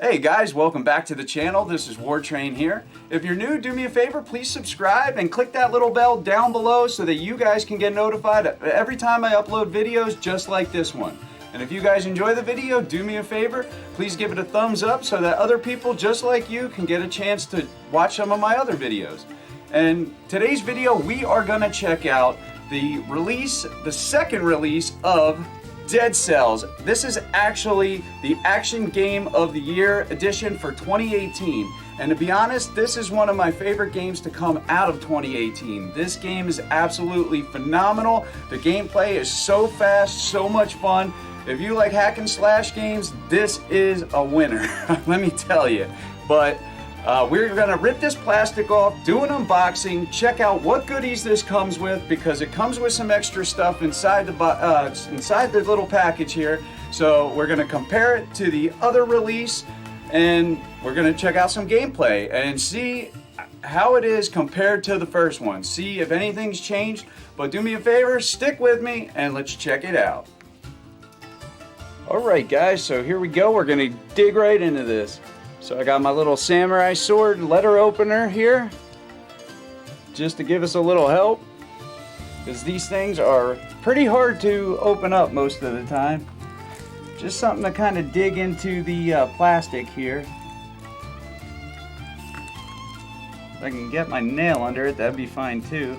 Hey guys, welcome back to the channel. This is War Train here. If you're new, do me a favor, please subscribe and click that little bell down below so that you guys can get notified every time I upload videos just like this one. And if you guys enjoy the video, do me a favor, please give it a thumbs up so that other people just like you can get a chance to watch some of my other videos. And today's video, we are gonna check out the second release of Dead Cells. This is actually the Action Game of the Year edition for 2018. And to be honest, this is one of my favorite games to come out of 2018. This game is absolutely phenomenal. The gameplay is so fast, so much fun. If you like hack and slash games, this is a winner, let me tell you. But we're gonna rip this plastic off, do an unboxing, check out what goodies this comes with, because it comes with some extra stuff inside the little package here. So we're gonna compare it to the other release, and we're gonna check out some gameplay and see how it is compared to the first one. See if anything's changed. But do me a favor, stick with me and let's check it out. Alright guys, so here we go. We're gonna dig right into this. So I got my little samurai sword letter opener here, just to give us a little help, because these things are pretty hard to open up most of the time. Just something to kind of dig into the plastic here. If I can get my nail under it, that'd be fine too.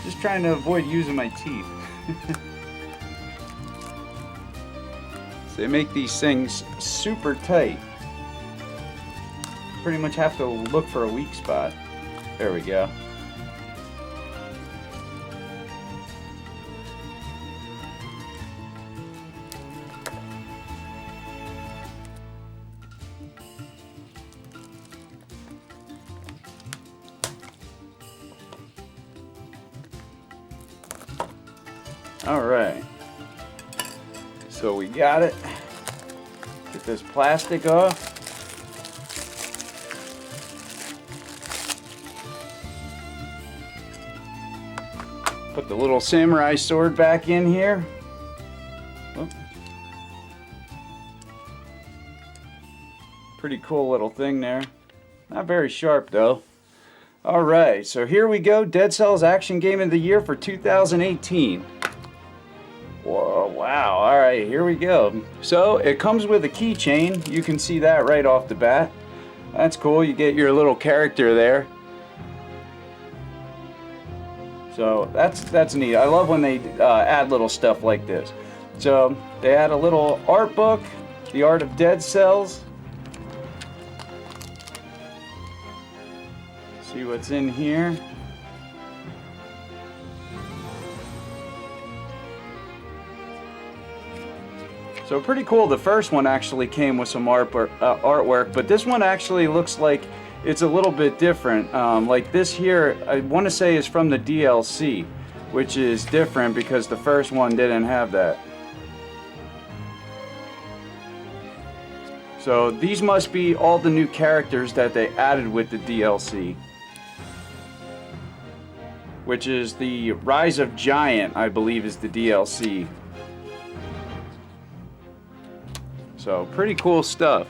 Just trying to avoid using my teeth. They make these things super tight. Pretty much have to look for a weak spot. There we go. All right. So we got it. Get this plastic off. Put the little samurai sword back in here. Oh. Pretty cool little thing there. Not very sharp though. Alright, so here we go. Dead Cells Action Game of the Year for 2018. Whoa, wow, all right, here we go. So it comes with a keychain. You can see that right off the bat. That's cool, you get your little character there. So that's neat. I love when they add little stuff like this. So they add a little art book, The Art of Dead Cells. See what's in here. So pretty cool. The first one actually came with some artwork, but this one actually looks like it's a little bit different. Like this here, I want to say is from the DLC, which is different because the first one didn't have that. So these must be all the new characters that they added with the DLC, which is the Rise of Giant, I believe is the DLC. So pretty cool stuff.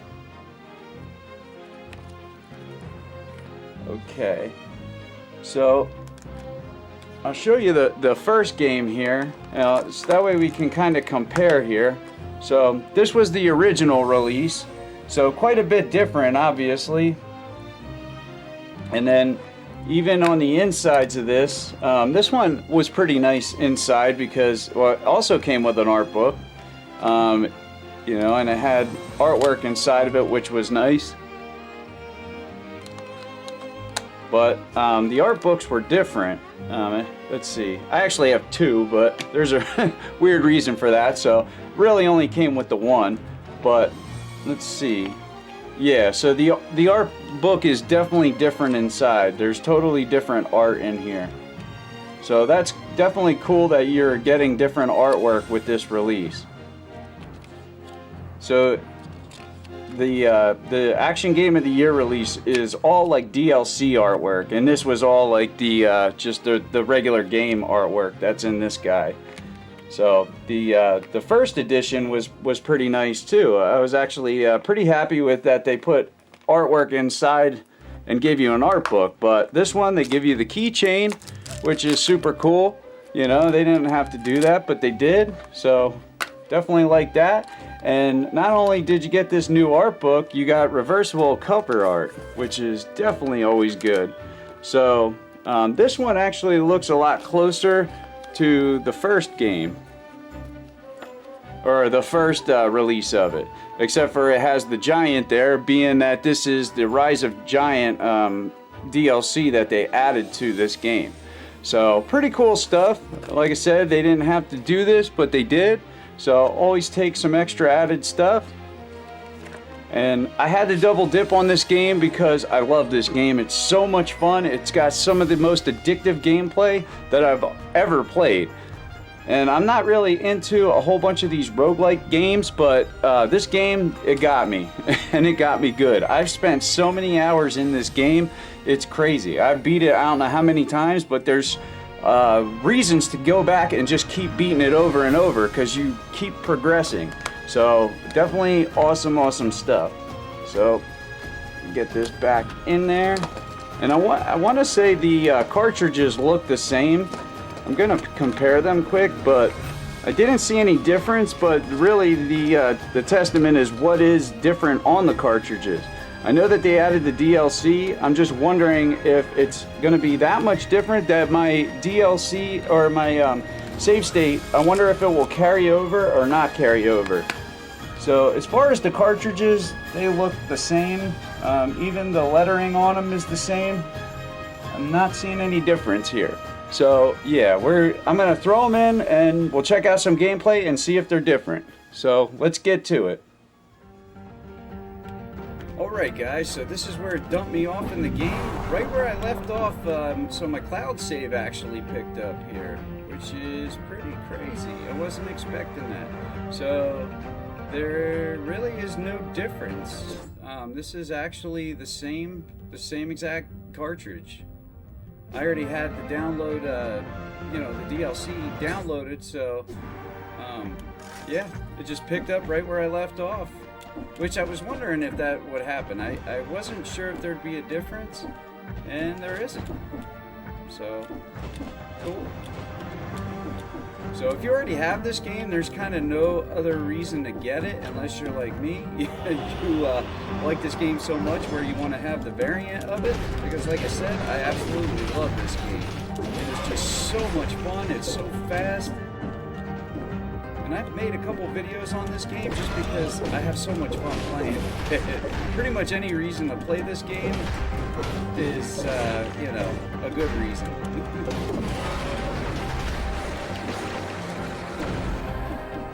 Okay, so I'll show you the first game here, so that way we can kind of compare here. So this was the original release, so quite a bit different obviously. And then even on the insides of this, this one was pretty nice inside because it also came with an art book. You know, and it had artwork inside of it, which was nice. But the art books were different. Let's see. I actually have two, but there's a weird reason for that. So really only came with the one. But let's see. Yeah, so the art book is definitely different inside. There's totally different art in here. So that's definitely cool that you're getting different artwork with this release. So the Action Game of the Year release is all like DLC artwork, and this was all like the just the regular game artwork that's in this guy. So the first edition was pretty nice too. I was actually pretty happy with that. They put artwork inside and gave you an art book, but this one they give you the keychain, which is super cool. You know, they didn't have to do that, but they did. So definitely like that. And not only did you get this new art book, you got reversible cover art, which is definitely always good. So this one actually looks a lot closer to the first game, or the first release of it, except for it has the giant there, being that this is the Rise of Giant DLC that they added to this game. So pretty cool stuff. Like I said, they didn't have to do this, but they did. So always take some extra added stuff. And I had to double dip on this game because I love this game. It's so much fun. It's got some of the most addictive gameplay that I've ever played. And I'm not really into a whole bunch of these roguelike games, but this game, it got me. And it got me good. I've spent so many hours in this game, it's crazy. I've beat it I don't know how many times, but there's reasons to go back and just keep beating it over and over because you keep progressing. So definitely awesome stuff. So get this back in there. And I want to say the cartridges look the same. I'm gonna compare them quick, but I didn't see any difference. But really, the testament is what is different on the cartridges. I know that they added the DLC. I'm just wondering if it's gonna be that much different that my DLC or my save state, I wonder if it will carry over or not carry over. So as far as the cartridges, they look the same. Even the lettering on them is the same. I'm not seeing any difference here. So yeah, I'm gonna throw them in and we'll check out some gameplay and see if they're different. So let's get to it. Alright guys, so this is where it dumped me off in the game. Right where I left off, so my cloud save actually picked up here, which is pretty crazy. I wasn't expecting that. So there really is no difference. This is actually the same exact cartridge. I already had the download, the DLC downloaded, so yeah, it just picked up right where I left off. Which I was wondering if that would happen. I wasn't sure if there'd be a difference, and there isn't. So, cool. So if you already have this game, there's kind of no other reason to get it unless you're like me. You like this game so much where you want to have the variant of it. Because like I said, I absolutely love this game. It is just so much fun. It's so fast. And I've made a couple videos on this game just because I have so much fun playing it. Pretty much any reason to play this game is, a good reason.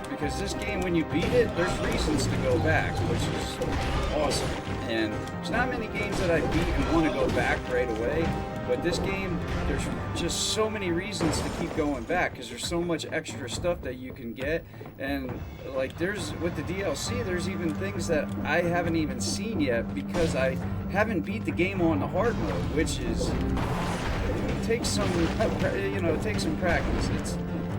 Because this game, when you beat it, there's reasons to go back, which is awesome. And there's not many games that I beat and want to go back right away. But this game, there's just so many reasons to keep going back because there's so much extra stuff that you can get. And like with the DLC, there's even things that I haven't even seen yet because I haven't beat the game on the hard mode, which is, it takes some practice.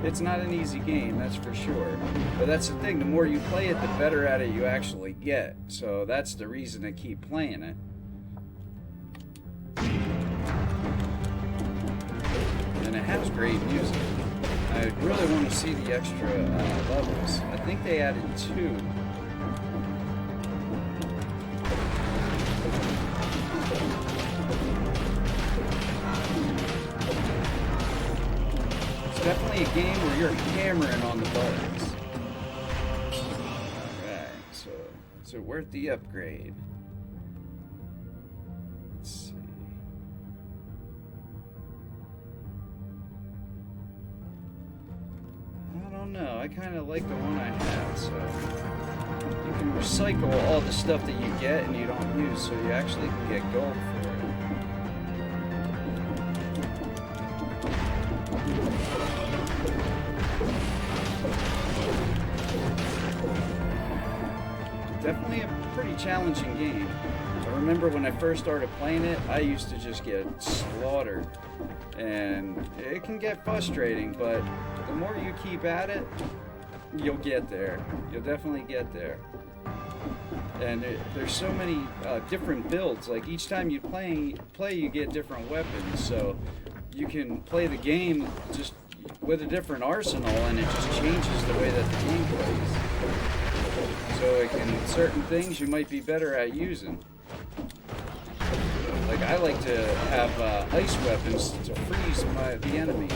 It's not an easy game, that's for sure. But that's the thing, the more you play it, the better at it you actually get. So that's the reason to keep playing it. And it has great music. I really want to see the extra levels. I think they added 2. It's definitely a game where you're hammering on the buttons. Alright, so is it worth the upgrade? Let's see. I don't know. I kind of like the one I have, so you can recycle all the stuff that you get and you don't use, so you actually can get gold for it. Definitely a pretty challenging game. I remember when I first started playing it, I used to just get slaughtered. And it can get frustrating, but the more you keep at it, you'll get there. You'll definitely get there. And there's so many different builds. Like each time you play, you get different weapons. So you can play the game just with a different arsenal, and it just changes the way that the game plays. So like in certain things, you might be better at using. Like I like to have ice weapons to freeze the enemies.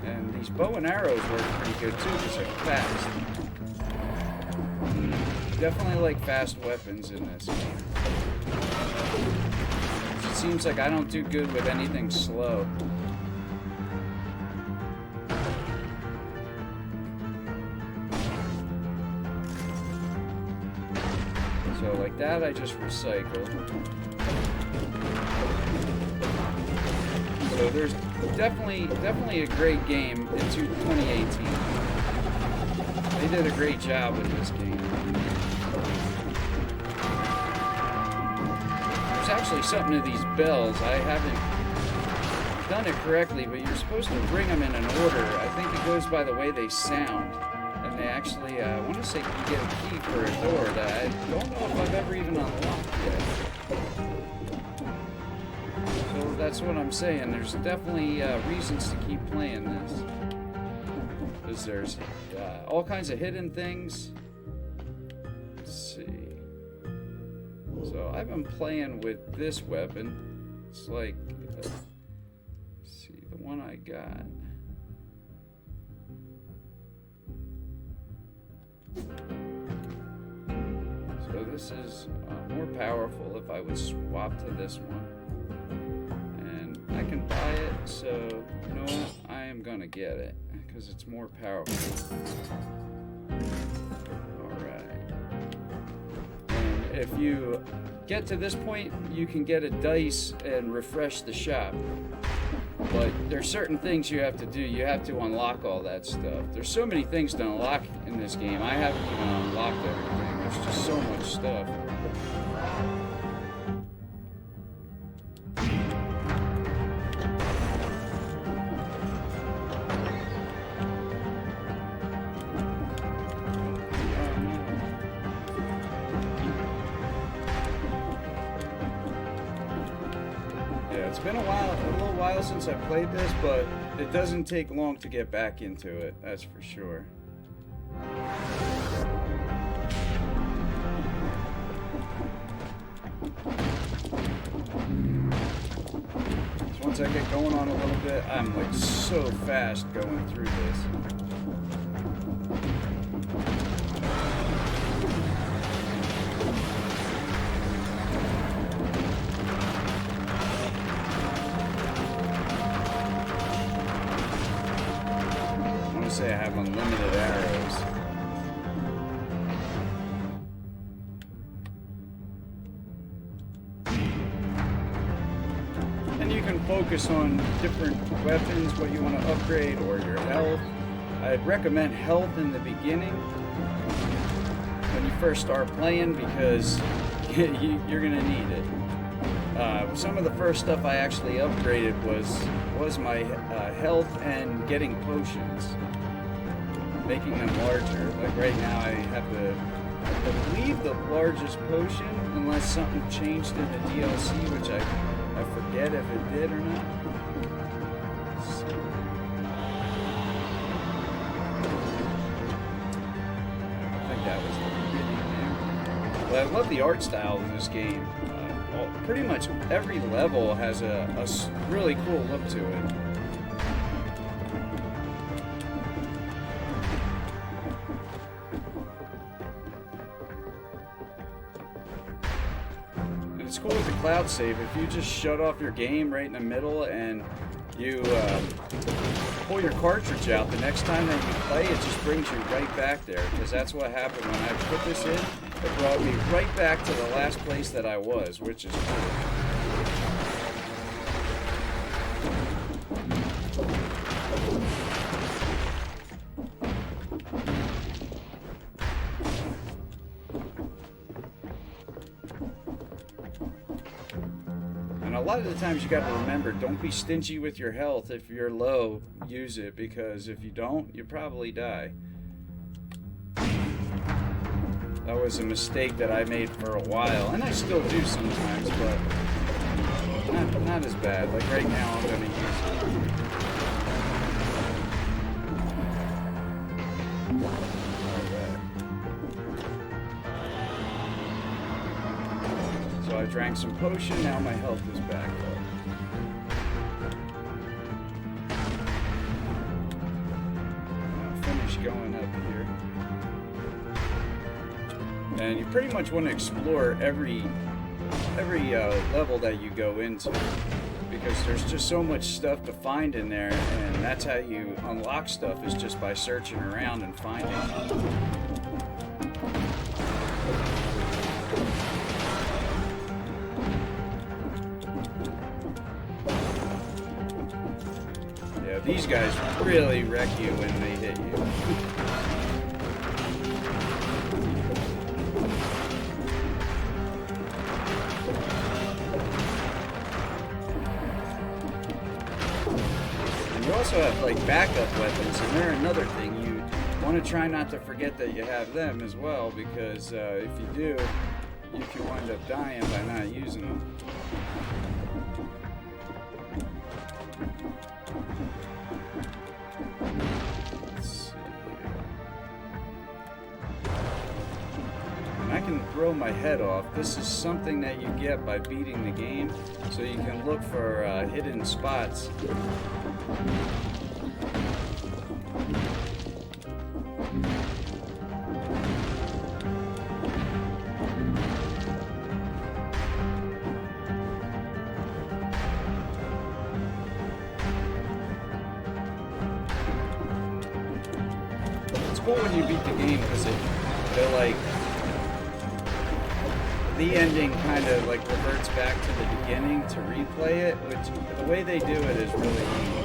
And these bow and arrows work pretty good too because they're fast. Definitely like fast weapons in this game. It seems like I don't do good with anything slow. So like that, I just recycled. So there's definitely a great game into 2018. They did a great job with this game. There's actually something to these bells. I haven't done it correctly, but you're supposed to bring them in an order. I think it goes by the way they sound. And they actually, I want to say you get a key for a door that I don't know if I've ever even unlocked yet. So that's what I'm saying. There's definitely reasons to keep playing this. Because there's all kinds of hidden things. Let's see. So I've been playing with this weapon. It's like, let's see, the one I got. So this is more powerful if I would swap to this one. And I can buy it, so you know what? I am gonna get it because it's more powerful. Alright. And if you get to this point, you can get a dice and refresh the shop. But there's certain things you have to do. You have to unlock all that stuff. There's so many things to unlock in this game. I haven't even unlocked everything. There's just so much stuff. It's been a little while since I played this, but it doesn't take long to get back into it, that's for sure. So once I get going on a little bit, I'm like so fast going through this. Say I have unlimited arrows. And you can focus on different weapons, what you want to upgrade, or your health. I'd recommend health in the beginning when you first start playing because you're going to need it. Some of the first stuff I actually upgraded was my health and getting potions. Making them larger. Like right now I have I believe the largest potion, unless something changed in the DLC, which I forget if it did or not. I think that was the beginning there. But I love the art style of this game. Pretty much every level has a really cool look to it. It's cool with the cloud save. If you just shut off your game right in the middle and you pull your cartridge out, the next time that you play, it just brings you right back there. Because that's what happened when I put this in. It brought me right back to the last place that I was, which is cool. a lot of the times you got to remember, don't be stingy with your health. If you're low, use it, because if you don't, you probably die. That was a mistake that I made for a while, and I still do sometimes, but not as bad. Like right now, I'm gonna use it. So I drank some potion, now my health is back up. I'll finish going up here. And you pretty much want to explore every level that you go into, because there's just so much stuff to find in there, and that's how you unlock stuff, is just by searching around and finding. Yeah, these guys really wreck you when they hit you. You also have like backup weapons, and they're another thing. You want to try not to forget that you have them as well, because if you do, you can wind up dying by not using them. Let's see here. And I can throw my head off. This is something that you get by beating the game, so you can look for hidden spots. It's cool when you beat the game, because they're like, the ending kind of like reverts back to the beginning to replay it, which the way they do it is really neat.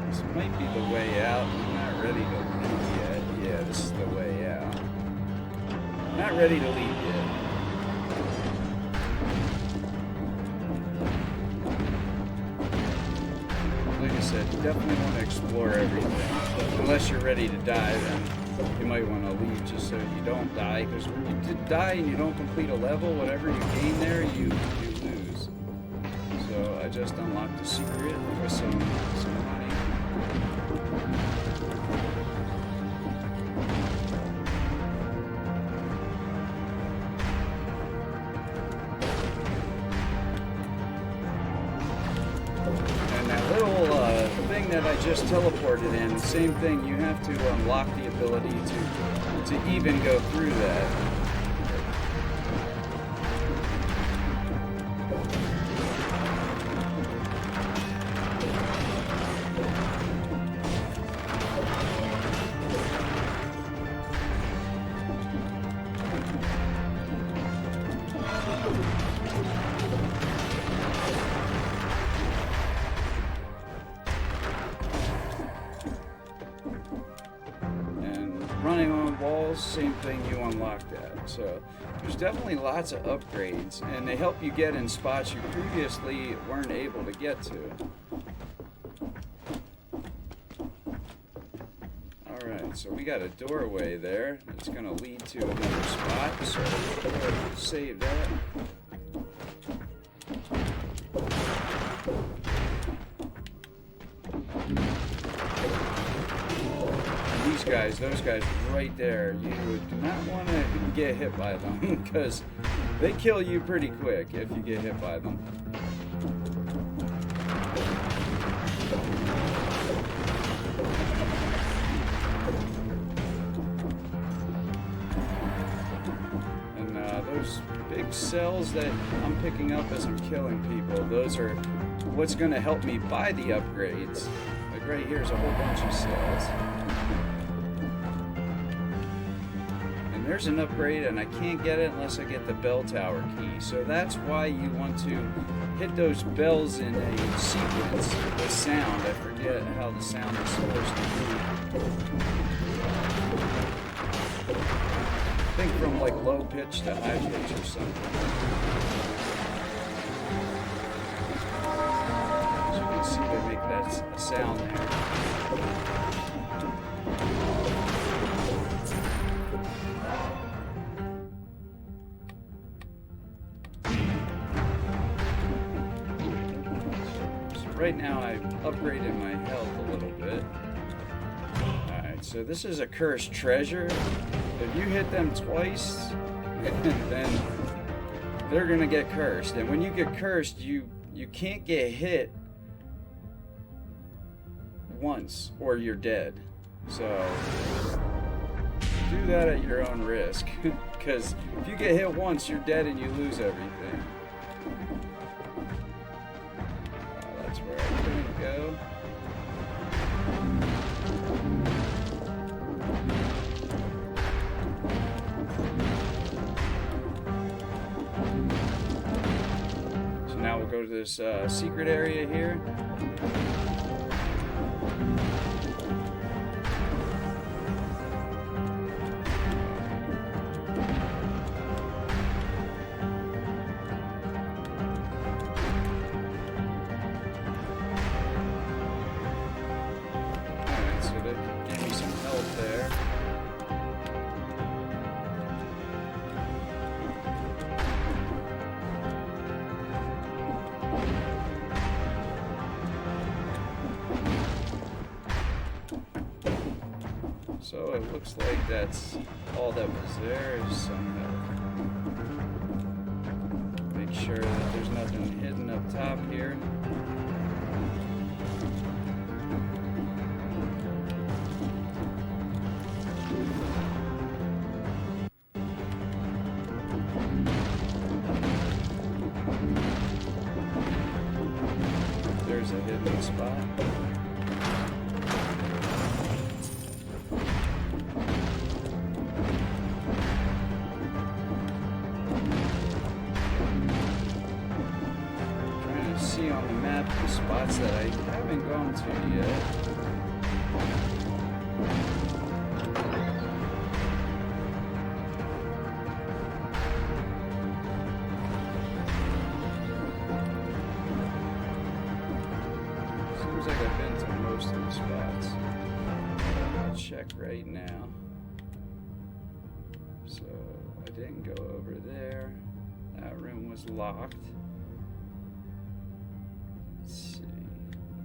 This might be the way out. I'm not ready to leave yet. Yeah, this is the way out. Not ready to leave yet. Like I said, you definitely want to explore everything. Unless you're ready to die, then you might want to leave just so you don't die. Because when you die and you don't complete a level, whatever you gain there, you lose. So I just unlocked a secret with some money. That I just teleported in, same thing, you have to unlock the ability to even go through that. Running on walls, same thing, you unlock that. So there's definitely lots of upgrades, and they help you get in spots you previously weren't able to get to. Alright, so we got a doorway there that's going to lead to another spot, so we'll save that. Those guys right there, you do not want to get hit by them, because they kill you pretty quick if you get hit by them. And those big cells that I'm picking up as I'm killing people, those are what's going to help me buy the upgrades. Like right here's a whole bunch of cells. there's an upgrade, and I can't get it unless I get the bell tower key. So that's why you want to hit those bells in a sequence with sound. I forget how the sound is supposed to be. I think from like low pitch to high pitch or something. As you can see, they make that sound there. Right now I've upgraded my health a little bit. Alright, so this is a cursed treasure. If you hit them twice, then they're gonna get cursed. And when you get cursed, you can't get hit once or you're dead. So do that at your own risk. Because if you get hit once, you're dead and you lose everything. That's where I'm gonna go. So now we'll go to this secret area here. So it looks like that's all that was there. Is some make sure that there's nothing hidden up top here. There's a hidden spot. On the map the spots that I haven't gone to yet. Seems like I've been to most of the spots. I'll check right now. So I didn't go over there. That room was locked.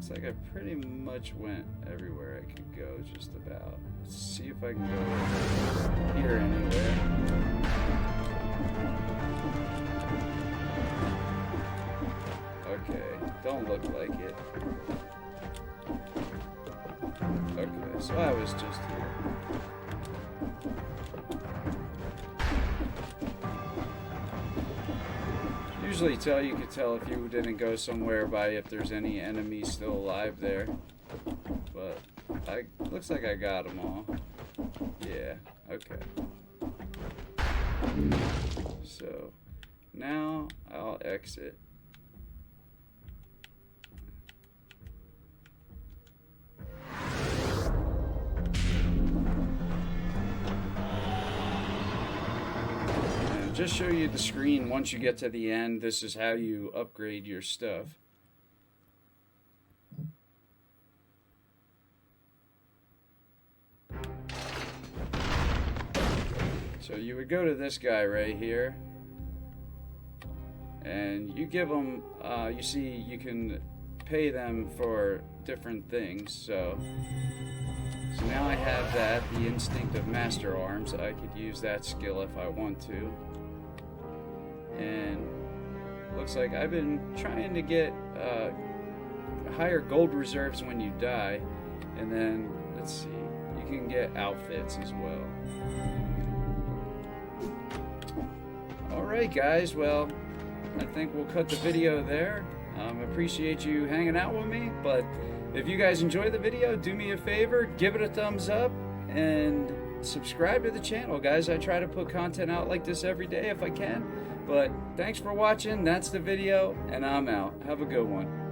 Looks like I pretty much went everywhere I could go, just about. Let's see if I can go here anywhere. Okay, don't look like it. Okay, so I was just here. Usually you could tell if you didn't go somewhere by if there's any enemies still alive there, but looks like I got them all. Yeah, okay. So now I'll exit. Just show you the screen once you get to the end. This is how you upgrade your stuff. So you would go to this guy right here, and you give them, you see you can pay them for different things. So now I have that, the Instinct of Master Arms. I could use that skill if I want to. And looks like I've been trying to get higher gold reserves when you die, and then let's see, you can get outfits as well. Alright guys, well, I think we'll cut the video there. Appreciate you hanging out with me, but if you guys enjoy the video, do me a favor, give it a thumbs up, and subscribe to the channel, guys. I try to put content out like this every day if I can. But thanks for watching. That's the video, and I'm out. Have a good one.